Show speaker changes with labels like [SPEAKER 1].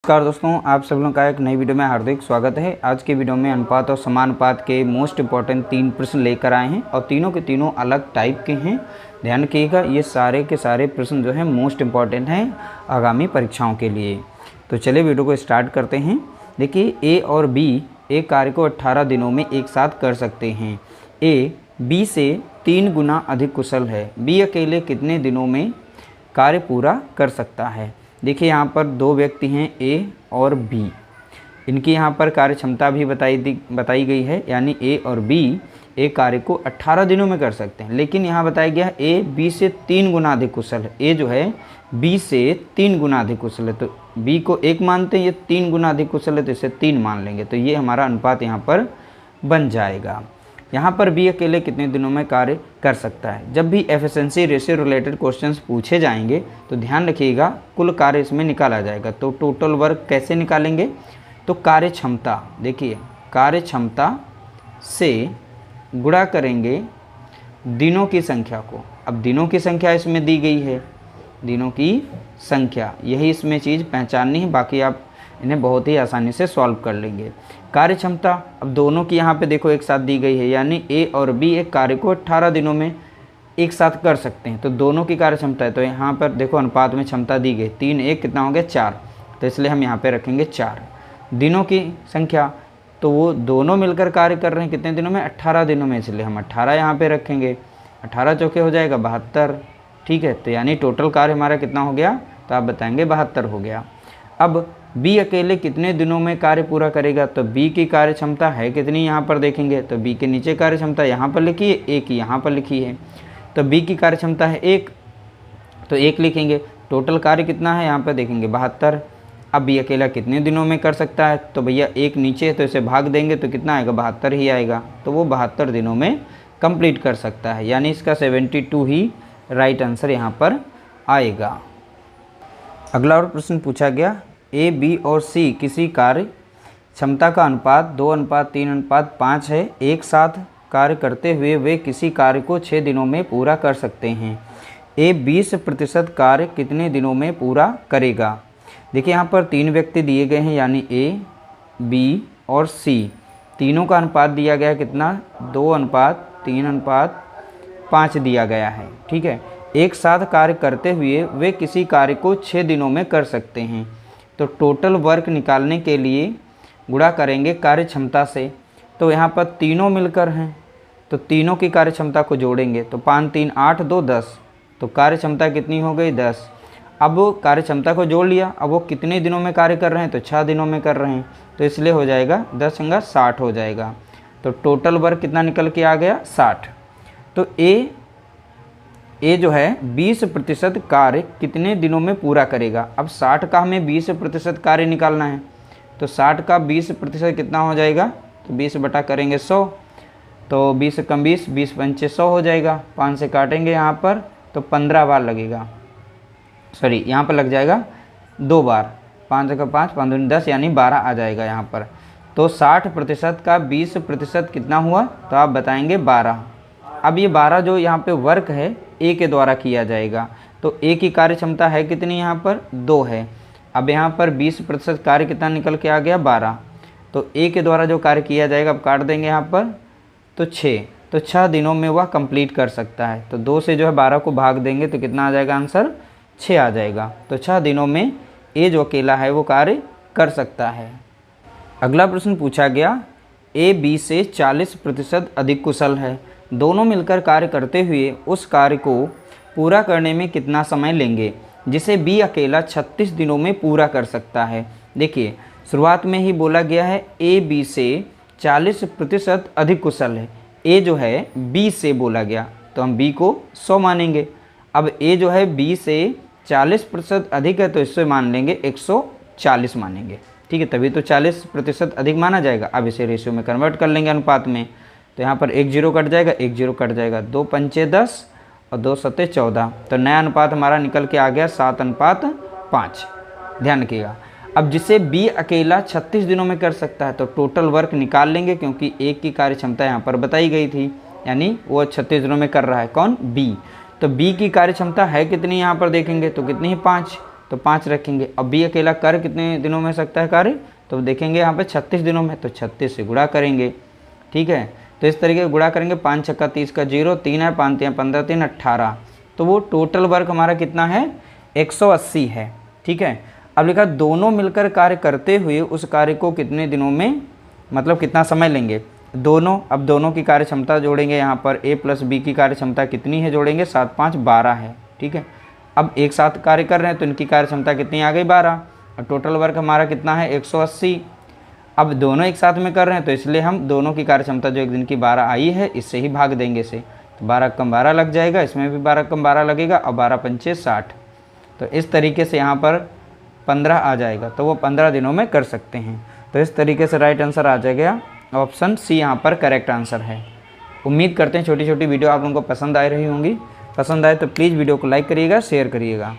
[SPEAKER 1] नमस्कार दोस्तों, आप सब लोगों का एक नई वीडियो में हार्दिक स्वागत है। आज के वीडियो में अनुपात और समानुपात के मोस्ट इंपॉर्टेंट 3 प्रश्न लेकर आए हैं और तीनों के तीनों अलग टाइप के हैं। ध्यान रखिएगा, ये सारे के सारे प्रश्न जो हैं मोस्ट इंपॉर्टेंट हैं आगामी परीक्षाओं के लिए। तो चलिए वीडियो को स्टार्ट करते हैं। देखिए, ए और बी एक कार्य को 18 दिनों में एक साथ कर सकते हैं। ए बी से 3 गुना अधिक कुशल है। बी अकेले कितने दिनों में कार्य पूरा कर सकता है। देखिए, यहाँ पर दो व्यक्ति हैं, ए और बी। इनकी यहाँ पर कार्य क्षमता भी बताई गई है, यानी ए और बी एक कार्य को 18 दिनों में कर सकते हैं। लेकिन यहाँ बताया गया है ए बी से 3 गुना अधिक कुशल है। ए जो है बी से 3 गुना अधिक कुशल है, तो बी को 1 मानते हैं, ये 3 गुना अधिक कुशल है तो इसे 3 मान लेंगे। तो ये हमारा अनुपात यहाँ पर बन जाएगा। यहाँ पर बी अकेले कितने दिनों में कार्य कर सकता है। जब भी एफिशिएंसी रेशियो रिलेटेड क्वेश्चंस पूछे जाएंगे तो ध्यान रखिएगा, कुल कार्य इसमें निकाला जाएगा। तो टोटल वर्क कैसे निकालेंगे, तो कार्य क्षमता, देखिए कार्य क्षमता से गुणा करेंगे दिनों की संख्या को। अब दिनों की संख्या इसमें दी गई है, दिनों की संख्या, यही इसमें चीज़ पहचाननी है, बाकी आप इन्हें बहुत ही आसानी से सॉल्व कर लेंगे। कार्य क्षमता, अब दोनों की यहाँ पे देखो एक साथ दी गई है, यानी ए और बी एक कार्य को 18 दिनों में एक साथ कर सकते हैं। तो दोनों की कार्य क्षमता है, तो यहाँ पर देखो अनुपात में क्षमता दी गई 3 1 कितना हो गया 4, तो इसलिए हम यहाँ पे रखेंगे 4। दिनों की संख्या, तो वो दोनों मिलकर कार्य कर रहे हैं कितने दिनों में, 18 दिनों में, इसलिए हम 18 यहाँ पे रखेंगे। 18 चौके हो जाएगा 72, ठीक है। तो यानी टोटल कार्य हमारा कितना हो गया, तो आप बताएंगे 72 हो गया। अब बी अकेले कितने दिनों में कार्य पूरा करेगा, तो बी की कार्य क्षमता है कितनी, यहाँ पर देखेंगे तो बी के नीचे कार्य क्षमता यहाँ पर लिखी है, ए की यहाँ पर लिखी है। तो बी की कार्य क्षमता है 1, तो 1 लिखेंगे। टोटल कार्य कितना है, यहाँ पर देखेंगे 72। अब बी अकेला कितने दिनों में कर सकता है, तो भैया 1 नीचे है तो इसे भाग देंगे तो कितना आएगा, 72 ही आएगा। तो वो 72 दिनों में कंप्लीट कर सकता है, यानी इसका 72 ही राइट आंसर यहाँ पर आएगा। अगला और प्रश्न पूछा गया, ए बी और सी किसी कार्य क्षमता का अनुपात 2:3:5 है। एक साथ कार्य करते हुए वे किसी कार्य को 6 दिनों में पूरा कर सकते हैं। ए 20% कार्य कितने दिनों में पूरा करेगा। देखिए, यहाँ पर 3 व्यक्ति दिए गए हैं, यानी ए बी और सी, तीनों का अनुपात दिया गया है कितना, 2:3:5 दिया गया है, ठीक है। एक साथ कार्य करते हुए वे किसी कार्य को 6 दिनों में कर सकते हैं। तो टोटल वर्क निकालने के लिए गुणा करेंगे कार्य क्षमता से। तो यहाँ पर तीनों मिलकर हैं, तो तीनों की कार्य क्षमता को जोड़ेंगे, तो 5 3 8 2 10, तो कार्य क्षमता कितनी हो गई 10। अब कार्य क्षमता को जोड़ लिया, अब वो कितने दिनों में कार्य कर रहे हैं, तो 6 दिनों में कर रहे हैं, तो इसलिए हो जाएगा 10 × 60 हो जाएगा। तो टोटल वर्क कितना निकल के आ गया 60। तो ए जो है 20% कार्य कितने दिनों में पूरा करेगा। अब 60 का हमें 20% कार्य निकालना है, तो 60 का 20% कितना हो जाएगा, तो 20 बटा करेंगे 100, तो 20 कम 20, 20 पंचे 100 हो जाएगा। 5 से काटेंगे यहाँ पर तो 15 बार लगेगा, सॉरी यहाँ पर लग जाएगा 2 बार, 5 का 5 5 दूनी 10, यानी 12 आ जाएगा यहाँ पर। तो 60% का 20% कितना हुआ, तो आप बताएंगे 12। अब ये 12 जो यहाँ पे वर्क है ए के द्वारा किया जाएगा, तो ए की कार्य क्षमता है कितनी, यहाँ पर 2 है। अब यहाँ पर 20% कार्य कितना निकल के आ गया 12, तो ए के द्वारा जो कार्य किया जाएगा, अब काट देंगे यहाँ पर तो 6, तो 6 दिनों में वह कंप्लीट कर सकता है। तो 2 से जो है 12 को भाग देंगे तो कितना आ जाएगा आंसर, 6 आ जाएगा। तो 6 दिनों में ए जो अकेला है वो कार्य कर सकता है। अगला प्रश्न पूछा गया, ए बी से 40% अधिक कुशल है। दोनों मिलकर कार्य करते हुए उस कार्य को पूरा करने में कितना समय लेंगे, जिसे बी अकेला 36 दिनों में पूरा कर सकता है। देखिए, शुरुआत में ही बोला गया है ए बी से 40% अधिक कुशल है। ए जो है बी से बोला गया, तो हम बी को 100 मानेंगे। अब ए जो है बी से 40% अधिक है, तो इससे मान लेंगे 140 मानेंगे, ठीक है, तभी तो 40% अधिक माना जाएगा। अब इसे रेशियो में कन्वर्ट कर लेंगे अनुपात में, तो यहाँ पर 1 0 कट जाएगा, 1 0 कट जाएगा, 2 पंचे 10 और 2 सत्ते 14, तो नया अनुपात हमारा निकल के आ गया 7:5। ध्यान रखिएगा। अब जिसे बी अकेला 36 दिनों में कर सकता है, तो टोटल वर्क निकाल लेंगे, क्योंकि एक की कार्य क्षमता यहाँ पर बताई गई थी, यानी वो 36 दिनों में कर रहा है, कौन, बी। तो बी की कार्य क्षमता है कितनी, यहाँ पर देखेंगे तो कितनी है 5, तो 5 रखेंगे। अब भी अकेला कर कितने दिनों में सकता है कार्य, तो देखेंगे यहाँ पे 36 दिनों में, तो 36 से गुणा करेंगे। ठीक है, तो इस तरीके से गुणा करेंगे। 5 छक्का 30 का 0, 3 है 5 3 15 3 18, तो वो टोटल वर्क हमारा कितना है 180 है। ठीक है, अब लिखा दोनों मिलकर कार्य करते हुए उस कार्य को कितने दिनों में, मतलब कितना समय लेंगे दोनों। अब दोनों की कार्य क्षमता जोड़ेंगे, यहाँ पर a प्लस बी की कार्य क्षमता कितनी है, जोड़ेंगे 7 5 12 है। ठीक है, अब एक साथ कार्य कर रहे हैं तो इनकी कार्य क्षमता कितनी आ गई 12, और टोटल वर्क हमारा कितना है 180। अब दोनों एक साथ में कर रहे हैं तो इसलिए हम दोनों की कार्य क्षमता जो एक दिन की 12 आई है इससे ही भाग देंगे इसे, तो 12 कम 12 लग जाएगा, इसमें भी 12 कम 12 लगेगा, और 12 पंचे 60। तो इस तरीके से यहाँ पर 15 आ जाएगा, तो वो 15 दिनों में कर सकते हैं। तो इस तरीके से राइट आंसर आ जाएगा, ऑप्शन सी यहाँ पर करेक्ट आंसर है। उम्मीद करते हैं छोटी छोटी वीडियो आप लोगों को पसंद आ रही होंगी। पसंद आए तो प्लीज़ वीडियो को लाइक करिएगा, शेयर करिएगा।